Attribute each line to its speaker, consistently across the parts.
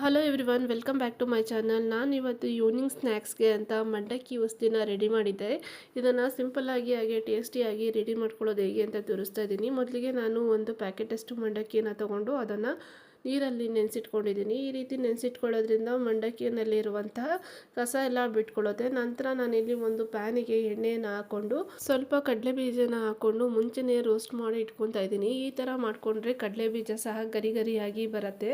Speaker 1: Hello everyone, welcome back to my channel. ನಾನು ಇವತ್ತು evening ಸ್ನ್ಯಾಕ್ಸ್ಗೆ ಅಂತ ಮಂಡಕ್ಕಿ ಉಸ್ತಿನ ರೆಡಿ ಮಾಡಿದ್ದೆ. ಇದನ್ನು ಸಿಂಪಲ್ಲಾಗಿ ಹಾಗೆ ಟೇಸ್ಟಿಯಾಗಿ ರೆಡಿ ಮಾಡ್ಕೊಳ್ಳೋದು ಹೇಗೆ ಅಂತ ತೋರಿಸ್ತಾ ಇದ್ದೀನಿ. ಮೊದಲಿಗೆ ನಾನು ಒಂದು ಪ್ಯಾಕೆಟಷ್ಟು ಮಂಡಕ್ಕಿಯನ್ನು ತೊಗೊಂಡು ಅದನ್ನು ನೀರಲ್ಲಿ ನೆನೆಸಿಟ್ಕೊಂಡಿದ್ದೀನಿ. ಈ ರೀತಿ ನೆನೆಸಿಟ್ಕೊಳ್ಳೋದ್ರಿಂದ ಮಂಡಕ್ಕಿಯಲ್ಲಿರುವಂತಹ ಕಸ ಎಲ್ಲ ಬಿಟ್ಕೊಳ್ಳುತ್ತೆ. ನಂತರ ನಾನಿಲ್ಲಿ ಒಂದು ಪ್ಯಾನಿಗೆ ಎಣ್ಣೆಯನ್ನು ಹಾಕ್ಕೊಂಡು ಸ್ವಲ್ಪ ಕಡಲೆ ಬೀಜನ ಹಾಕ್ಕೊಂಡು ಮುಂಚೆನೇ ರೋಸ್ಟ್ ಮಾಡಿ ಇಟ್ಕೊತಾ ಇದ್ದೀನಿ. ಈ ಥರ ಮಾಡಿಕೊಂಡ್ರೆ ಕಡಲೆ ಬೀಜ ಸಹ ಗರಿ ಗರಿಯಾಗಿ ಬರುತ್ತೆ.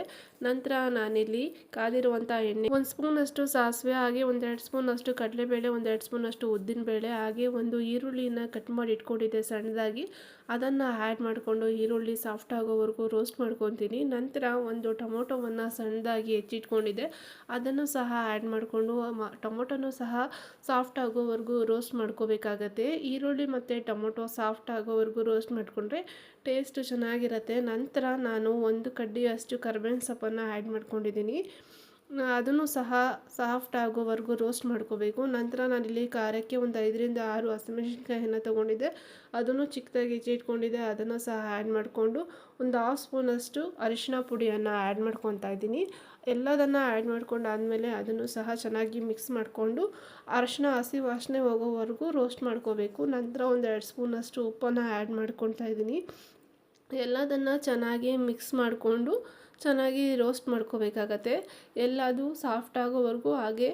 Speaker 1: ನಂತರ ನಾನಿಲ್ಲಿ ಕಾದಿರುವಂಥ ಎಣ್ಣೆ, 1 ಸ್ಪೂನಷ್ಟು ಸಾಸಿವೆ, ಹಾಗೆ 1-2 ಸ್ಪೂನಷ್ಟು ಕಡಲೆಬೇಳೆ, 1-2 ಸ್ಪೂನಷ್ಟು ಉದ್ದಿನಬೇಳೆ, ಹಾಗೆ ಒಂದು ಈರುಳ್ಳಿನ ಕಟ್ ಮಾಡಿ ಇಟ್ಕೊಂಡಿದ್ದೆ ಸಣ್ಣದಾಗಿ, ಅದನ್ನು ಆ್ಯಡ್ ಮಾಡಿಕೊಂಡು ಈರುಳ್ಳಿ ಸಾಫ್ಟ್ ಆಗೋವರೆಗೂ ರೋಸ್ಟ್ ಮಾಡ್ಕೊತೀನಿ. ನಂತರ ಒಂದು ಟೊಮೊಟೊವನ್ನು ಸಣ್ಣದಾಗಿ ಹೆಚ್ಚಿಟ್ಕೊಂಡಿದ್ದೆ, ಅದನ್ನು ಸಹ ಆ್ಯಡ್ ಮಾಡಿಕೊಂಡು ಟೊಮೊಟೊನೂ ಸಹ ಸಾಫ್ಟ್ ಆಗೋವರೆಗೂ ರೋಸ್ಟ್ ಮಾಡ್ಕೋಬೇಕಾಗತ್ತೆ. ಈರುಳ್ಳಿ ಮತ್ತು ಟೊಮೊಟೊ ಸಾಫ್ಟ್ ಆಗೋವರೆಗೂ ರೋಸ್ಟ್ ಮಾಡಿಕೊಂಡ್ರೆ ಟೇಸ್ಟ್ ಚೆನ್ನಾಗಿರುತ್ತೆ. ನಂತರ ನಾನು 1 ಕಡ್ಡಿಯಷ್ಟು ಕರಿಬೇವಿನ ಸೊಪ್ಪನ್ನು ಆ್ಯಡ್ ಮಾಡ್ಕೊಂಡಿದ್ದೀನಿ. ಅದನ್ನು ಸಹ ಸಾಫ್ಟ್ ಆಗೋವರೆಗೂ ರೋಸ್ಟ್ ಮಾಡ್ಕೋಬೇಕು. ನಂತರ ನಾನಿಲ್ಲಿ ಖಾರಕ್ಕೆ ಒಂದು 5-6 ಹಸಿಮೆಣಸಿನ್ಕಾಯಿಯನ್ನು ತೊಗೊಂಡಿದ್ದೆ, ಅದನ್ನು ಚಿಕ್ಕದಾಗಿ ಹೆಚ್ಚಿಟ್ಕೊಂಡಿದ್ದೆ, ಅದನ್ನು ಸಹ ಆ್ಯಡ್ ಮಾಡಿಕೊಂಡು ಒಂದು 1/2 ಸ್ಪೂನಷ್ಟು ಅರಿಶಿನ ಪುಡಿಯನ್ನು ಆ್ಯಡ್ ಮಾಡ್ಕೊತಾ ಇದ್ದೀನಿ. ಎಲ್ಲದನ್ನು ಆ್ಯಡ್ ಮಾಡ್ಕೊಂಡಾದಮೇಲೆ ಅದನ್ನು ಸಹ ಚೆನ್ನಾಗಿ ಮಿಕ್ಸ್ ಮಾಡಿಕೊಂಡು ಅರಿಶಿನ ಹಸಿ ವಾಸನೆ ಹೋಗೋವರೆಗೂ ರೋಸ್ಟ್ ಮಾಡ್ಕೋಬೇಕು. ನಂತರ 1-2 ಸ್ಪೂನಷ್ಟು ಉಪ್ಪನ್ನು ಆ್ಯಡ್ ಮಾಡ್ಕೊತಾ ಇದ್ದೀನಿ. ಎಲ್ಲದನ್ನು ಚೆನ್ನಾಗಿ ಮಿಕ್ಸ್ ಮಾಡಿಕೊಂಡು ಚೆನ್ನಾಗಿ ರೋಸ್ಟ್ ಮಾಡ್ಕೋಬೇಕಾಗತ್ತೆ. ಎಲ್ಲದು ಸಾಫ್ಟ್ ಆಗೋವರೆಗೂ, ಹಾಗೆ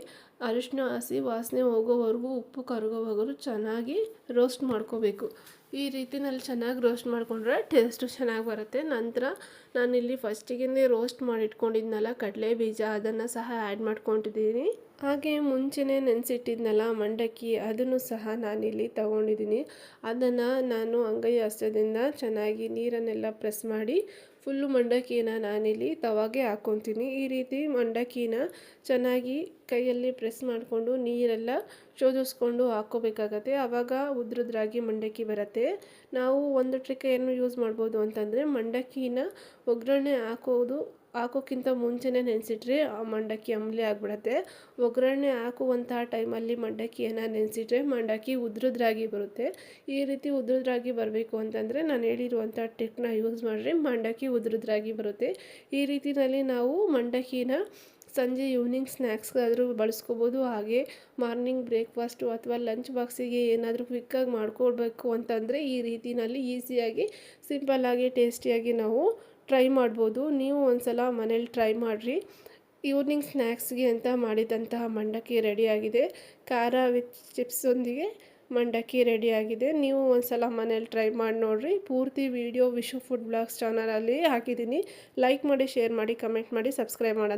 Speaker 1: ಅರಿಶಿನ ಹಸಿ ವಾಸನೆ ಹೋಗೋವರೆಗೂ, ಉಪ್ಪು ಕರಗೋವರೆಗೂ ಚೆನ್ನಾಗಿ ರೋಸ್ಟ್ ಮಾಡ್ಕೋಬೇಕು. ಈ ರೀತಿನಲ್ಲಿ ಚೆನ್ನಾಗಿ ರೋಸ್ಟ್ ಮಾಡಿಕೊಂಡ್ರೆ ಟೇಸ್ಟು ಚೆನ್ನಾಗಿ ಬರುತ್ತೆ. ನಂತರ ನಾನಿಲ್ಲಿ ಫಸ್ಟಿಗೆ ರೋಸ್ಟ್ ಮಾಡಿ ಇಟ್ಕೊಂಡಿದ್ನಲ್ಲ ಕಡಲೆ ಬೀಜ, ಅದನ್ನು ಸಹ ಆ್ಯಡ್ ಮಾಡ್ಕೊಂಡಿದ್ದೀನಿ. ಹಾಗೆ ಮುಂಚೆನೇ ನೆನೆಸಿಟ್ಟಿದ್ನಲ್ಲ ಮಂಡಕ್ಕಿ, ಅದನ್ನು ಸಹ ನಾನಿಲ್ಲಿ ತಗೊಂಡಿದ್ದೀನಿ. ಅದನ್ನು ನಾನು ಅಂಗೈ ಹಸ್ತದಿಂದ ಚೆನ್ನಾಗಿ ನೀರನ್ನೆಲ್ಲ ಪ್ರೆಸ್ ಮಾಡಿ ಫುಲ್ಲು ಮಂಡಕ್ಕಿನ ನಾನಿಲ್ಲಿ ತವಾಗೆ ಹಾಕ್ಕೊತೀನಿ. ಈ ರೀತಿ ಮಂಡಕ್ಕಿನ ಚೆನ್ನಾಗಿ ಕೈಯಲ್ಲಿ ಪ್ರೆಸ್ ಮಾಡಿಕೊಂಡು ನೀರೆಲ್ಲ ಶೋಧಿಸ್ಕೊಂಡು ಹಾಕ್ಕೋಬೇಕಾಗತ್ತೆ. ಆವಾಗ ಉದ್ರುದ್ರಾಗಿ ಮಂಡಕ್ಕಿ ಬರುತ್ತೆ. ನಾವು ಒಂದು ಟ್ರಿಕ್ ಏನು ಯೂಸ್ ಮಾಡ್ಬೋದು ಅಂತಂದರೆ, ಮಂಡಕ್ಕಿನ ಒಗ್ಗರಣೆ ಹಾಕೋಕ್ಕಿಂತ ಮುಂಚೆನೇ ನೆನೆಸಿಟ್ರೆ ಆ ಮಂಡಕ್ಕಿ ಅಂಬ್ಲಿ ಆಗಿಬಿಡುತ್ತೆ. ಒಗ್ಗರಣೆ ಹಾಕುವಂತಹ ಟೈಮಲ್ಲಿ ಮಂಡಕ್ಕಿಯನ್ನು ನೆನೆಸಿಟ್ರೆ ಮಂಡಕ್ಕಿ ಉದ್ರುದ್ರಾಗಿ ಬರುತ್ತೆ. ಈ ರೀತಿ ಉದ್ರುದ್ರಾಗಿ ಬರಬೇಕು ಅಂತಂದರೆ ನಾನು ಹೇಳಿರುವಂಥ ಟ್ರಿಕ್ನ ಯೂಸ್ ಮಾಡಿದ್ರೆ ಮಂಡಕ್ಕಿ ಉದ್ರುದ್ರಾಗಿ ಬರುತ್ತೆ. ಈ ರೀತಿಯಲ್ಲಿ ನಾವು ಮಂಡಕ್ಕಿನ ಸಂಜೆ ಈವ್ನಿಂಗ್ ಸ್ನ್ಯಾಕ್ಸ್ಗಾದರೂ ಬಳಸ್ಕೋಬೋದು. ಹಾಗೆ ಮಾರ್ನಿಂಗ್ ಬ್ರೇಕ್ಫಾಸ್ಟು ಅಥವಾ ಲಂಚ್ ಬಾಕ್ಸಿಗೆ ಏನಾದರೂ ಕ್ವಿಕ್ಕಾಗಿ ಮಾಡ್ಕೊಡ್ಬೇಕು ಅಂತಂದರೆ ಈ ರೀತಿಯಲ್ಲಿ ಈಸಿಯಾಗಿ ಸಿಂಪಲ್ಲಾಗಿ ಟೇಸ್ಟಿಯಾಗಿ ನಾವು ಟ್ರೈ ಮಾಡ್ಬೋದು. ನೀವು ಒಂದ್ಸಲ ಮನೇಲಿ ಟ್ರೈ ಮಾಡಿರಿ. ಈವ್ನಿಂಗ್ ಸ್ನ್ಯಾಕ್ಸ್ಗೆ ಅಂತ ಮಾಡಿದಂತಹ ಮಂಡಕ್ಕಿ ರೆಡಿಯಾಗಿದೆ. ಖಾರ ವಿತ್ ಚಿಪ್ಸೊಂದಿಗೆ ಮಂಡಕ್ಕಿ ರೆಡಿಯಾಗಿದೆ. ನೀವು ಒಂದ್ಸಲ ಮನೇಲಿ ಟ್ರೈ ಮಾಡಿ ನೋಡಿರಿ. ಪೂರ್ತಿ ವಿಡಿಯೋ ವಿಶು ಫುಡ್ ಬ್ಲಾಗ್ಸ್ ಚಾನಲಲ್ಲಿ ಹಾಕಿದ್ದೀನಿ. ಲೈಕ್ ಮಾಡಿ, ಶೇರ್ ಮಾಡಿ, ಕಮೆಂಟ್ ಮಾಡಿ, ಸಬ್ಸ್ಕ್ರೈಬ್ ಮಾಡೋಣ